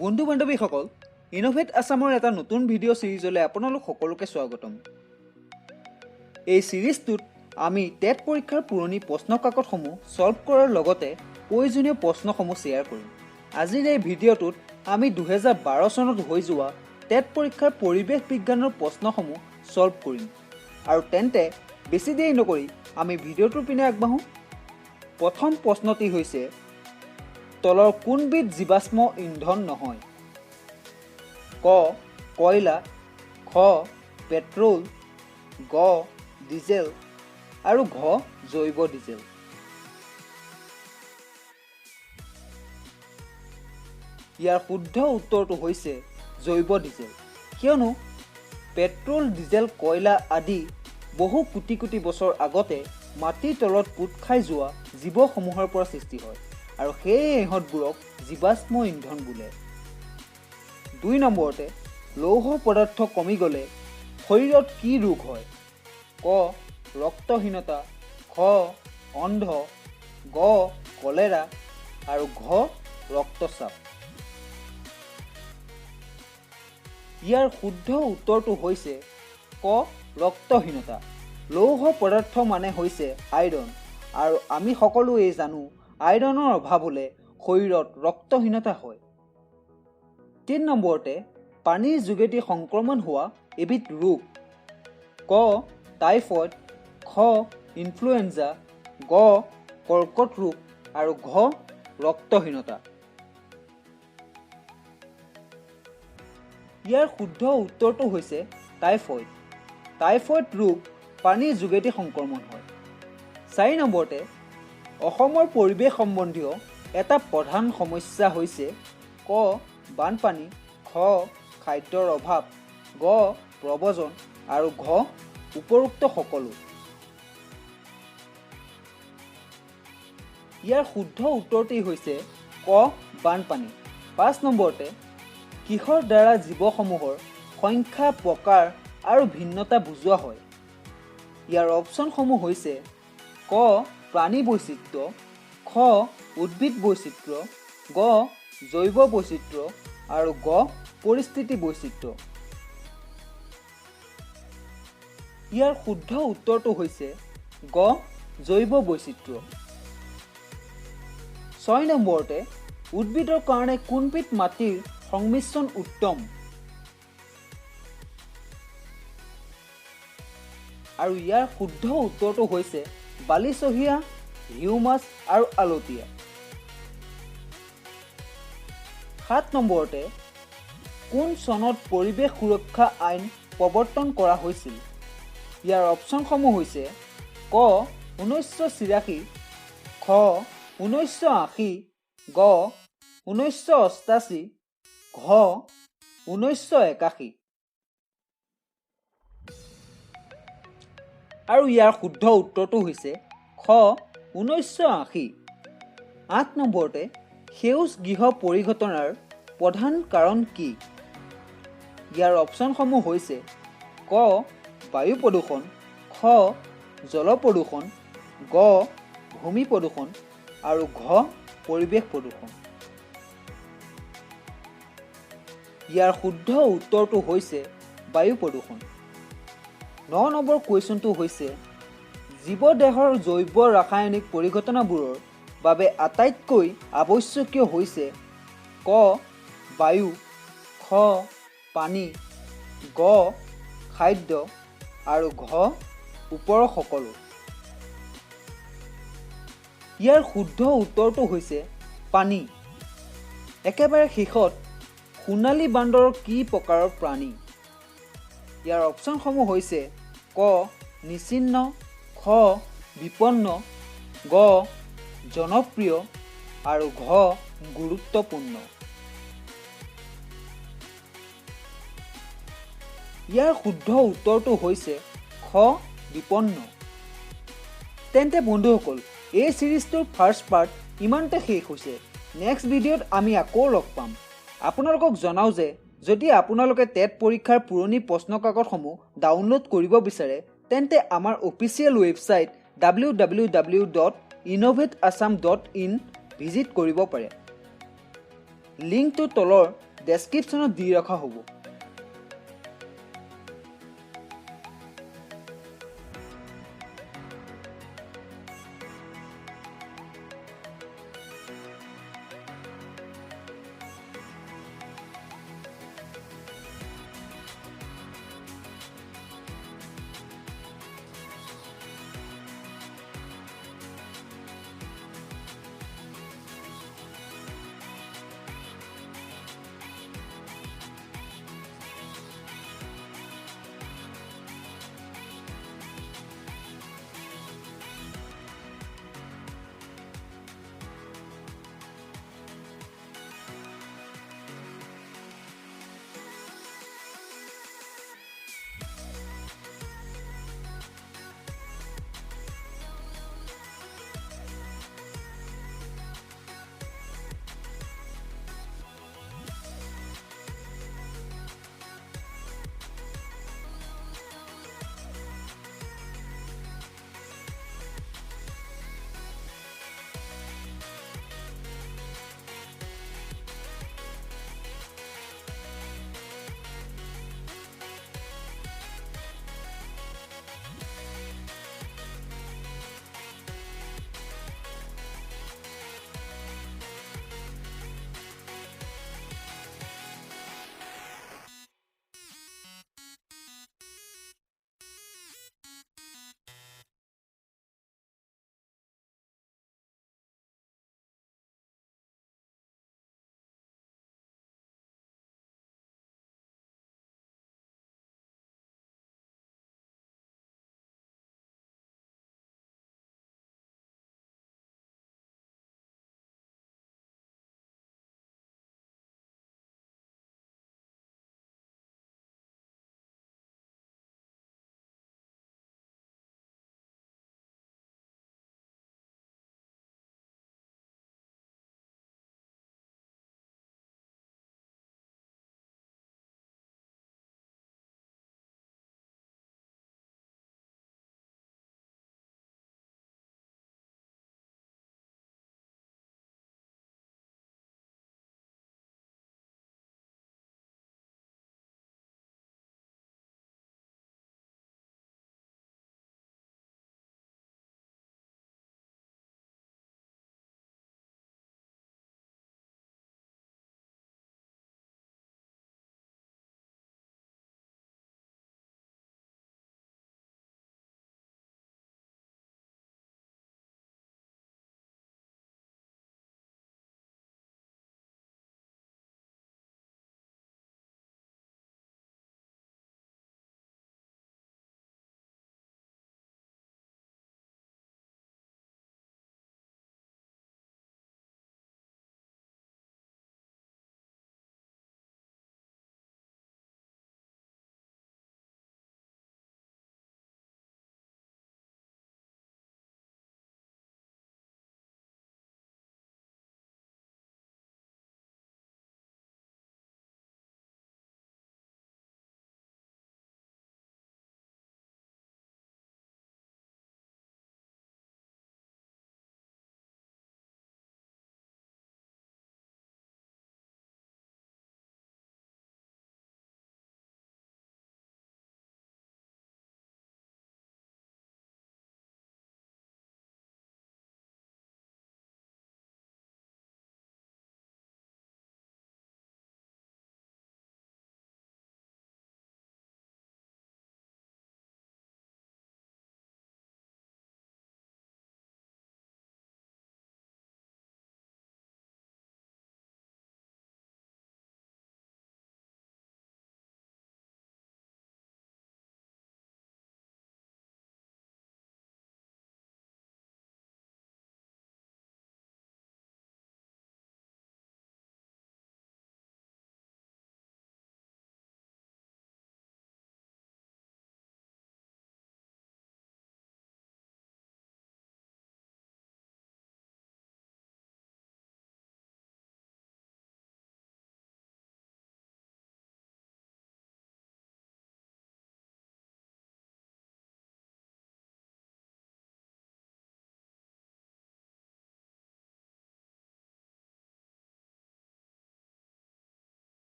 বন্ধু বান্ধৱীসকল, ইনোভেট আছামৰ এটা নতুন ভিডিঅ' সিৰিজলৈ আপোনালোক সকলোকে স্বাগতম। এই সিৰিজটোত আমি টেট পৰীক্ষাৰ পুৰণি প্ৰশ্ন কাকতসমূহ সলভ কৰাৰ লগতে প্ৰয়োজনীয় প্ৰশ্নসমূহ শ্বেয়াৰ কৰিম। আজিৰ এই ভিডিঅ'টোত আমি 2012 চনত হৈ যোৱা টেট পৰীক্ষাৰ পৰিৱেশ বিজ্ঞানৰ প্ৰশ্নসমূহ সলভ কৰিম। আৰু তেন্তে বেছি দেৰি নকৰি আমি ভিডিঅ'টোৰ পিনে আগবাঢ়ো। প্ৰথম প্ৰশ্নটি হৈছে, তলৰ কোনবিধ জীৱাশ্ম ইন্ধন নহয়? ক কয়লা, খ পেট্ৰল, গ ডিজেল আৰু ঘ জৈৱ ডিজেল। ইয়াৰ শুদ্ধ উত্তৰটো হৈছে জৈৱ ডিজেল, কিয়নো পেট্ৰল, ডিজেল, কয়লা আদি বহু কোটি কোটি বছৰ আগতে মাটিৰ তলত পোত খাই যোৱা জীৱসমূহৰ পৰা সৃষ্টি হয় আৰু সেই ইহঁতবোৰক জীৱাশ্ম ইন্ধন বোলে। 2 নম্বৰতে, লৌহ পদাৰ্থ কমি গ'লে শৰীৰত কি ৰোগ হয়? ক ৰক্তহীনতা, খ অন্ধ, গ কলেৰা আৰু ঘ ৰক্তচাপ। ইয়াৰ শুদ্ধ উত্তৰটো হৈছে ক ৰক্তহীনতা। লৌহ পদাৰ্থ মানে হৈছে আইৰণ, আৰু আমি সকলোৱে জানো আইৰণৰ অভাৱ হ'লে শৰীৰত ৰক্তহীনতা হয়। 3 নম্বৰতে, পানীৰ যোগেদি সংক্ৰমণ হোৱা এবিধ ৰোগ। ক টাইফয়েড, খ ইনফ্লুৱেঞ্জা, গ কৰ্কট ৰোগ আৰু ঘ ৰক্তহীনতা। ইয়াৰ শুদ্ধ উত্তৰটো হৈছে টাইফয়েড। টাইফয়েড ৰোগ পানীৰ যোগেদি সংক্ৰমণ হয়। 4 নম্বৰতে, অসমৰ পৰিৱেশ সম্বন্ধীয় এটা প্ৰধান সমস্যা হৈছে ক বানপানী, খ খাদ্যৰ অভাৱ, গ প্ৰব্ৰজন আৰু ঘ উপৰোক্ত সকলো। ইয়াৰ শুদ্ধ উত্তৰটি হৈছে ক বানপানী। 5 নম্বৰতে, কিহৰ দ্বাৰা জীৱসমূহৰ সংখ্যা, প্ৰকাৰ আৰু ভিন্নতা বুজোৱা হয়? ইয়াৰ অপশ্যনসমূহ হৈছে ক প্ৰাণী বৈচিত্ৰ্য, খ উদ্ভিদ বৈচিত্ৰ্য, গ জৈৱ বৈচিত্ৰ্য আৰু গ পৰিস্থিতি বৈচিত্ৰ্য। ইয়াৰ শুদ্ধ উত্তৰটো হৈছে গ জৈৱ বৈচিত্ৰ্য। 6 নম্বৰতে, উদ্ভিদৰ কাৰণে কোনবিধ মাটিৰ সংমিশ্ৰণ উত্তম? আৰু ইয়াৰ শুদ্ধ উত্তৰটো হৈছে বালিচহীয়া, হিউমাছ আৰু আলতীয়া। 7 নম্বৰতে, কোন চনত পৰিৱেশ সুৰক্ষা আইন প্ৰৱৰ্তন কৰা হৈছিল? ইয়াৰ অপশ্যনসমূহ হৈছে ক 1983, খ 1980, গ 1988, ঘ 1981। আৰু ইয়াৰ শুদ্ধ উত্তৰটো হৈছে খ 1980। 8 নম্বৰতে, সেউজ গৃহ পৰিঘটনাৰ প্ৰধান কাৰণ কি? ইয়াৰ অপশ্যনসমূহ হৈছে ক বায়ু প্ৰদূষণ, খ জল প্ৰদূষণ, গ ভূমি প্ৰদূষণ আৰু ঘ পৰিৱেশ প্ৰদূষণ। ইয়াৰ শুদ্ধ উত্তৰটো হৈছে বায়ু প্ৰদূষণ। 9 নম্বৰ কুৱেশ্যনটো হৈছে, জীৱদেহৰ জৈৱ ৰাসায়নিক পৰিঘটনাবোৰৰ বাবে আটাইতকৈ আৱশ্যকীয় হৈছে ক বায়ু, খ পানী, গ খাদ্য আৰু ঘ ওপৰৰ সকলো। ইয়াৰ শুদ্ধ উত্তৰটো হৈছে পানী। একেবাৰে শেষত, সোণালী বান্দৰ কি প্ৰকাৰৰ প্ৰাণী? ইয়াৰ অপশ্যনসমূহ হৈছে ক নিচিন্ন, খ বিপন্ন, গ জনপ্ৰিয় আৰু ঘ গুৰুত্বপূৰ্ণ। ইয়াৰ শুদ্ধ উত্তৰটো হৈছে খ বিপন্ন। তেন্তে বন্ধুসকল, এই সিৰিজটোৰ ফাৰ্ষ্ট পাৰ্ট ইমানতে শেষ হৈছে। নেক্সট ভিডিঅ'ত আমি আকৌ লগ পাম। আপোনালোকক জনাওঁ যে যদি আপোনালোকে টেট পৰীক্ষাৰ পুৰণি প্ৰশ্ন কাকতসমূহ ডাউনলোড কৰিব বিচাৰে, তেন্তে আমাৰ অফিচিয়েল ৱেবছাইট www.innovatassam.in ভিজিট কৰিব পাৰে। লিংকটো তলৰ ডেছক্ৰিপশ্যনত দি ৰখা হ'ব।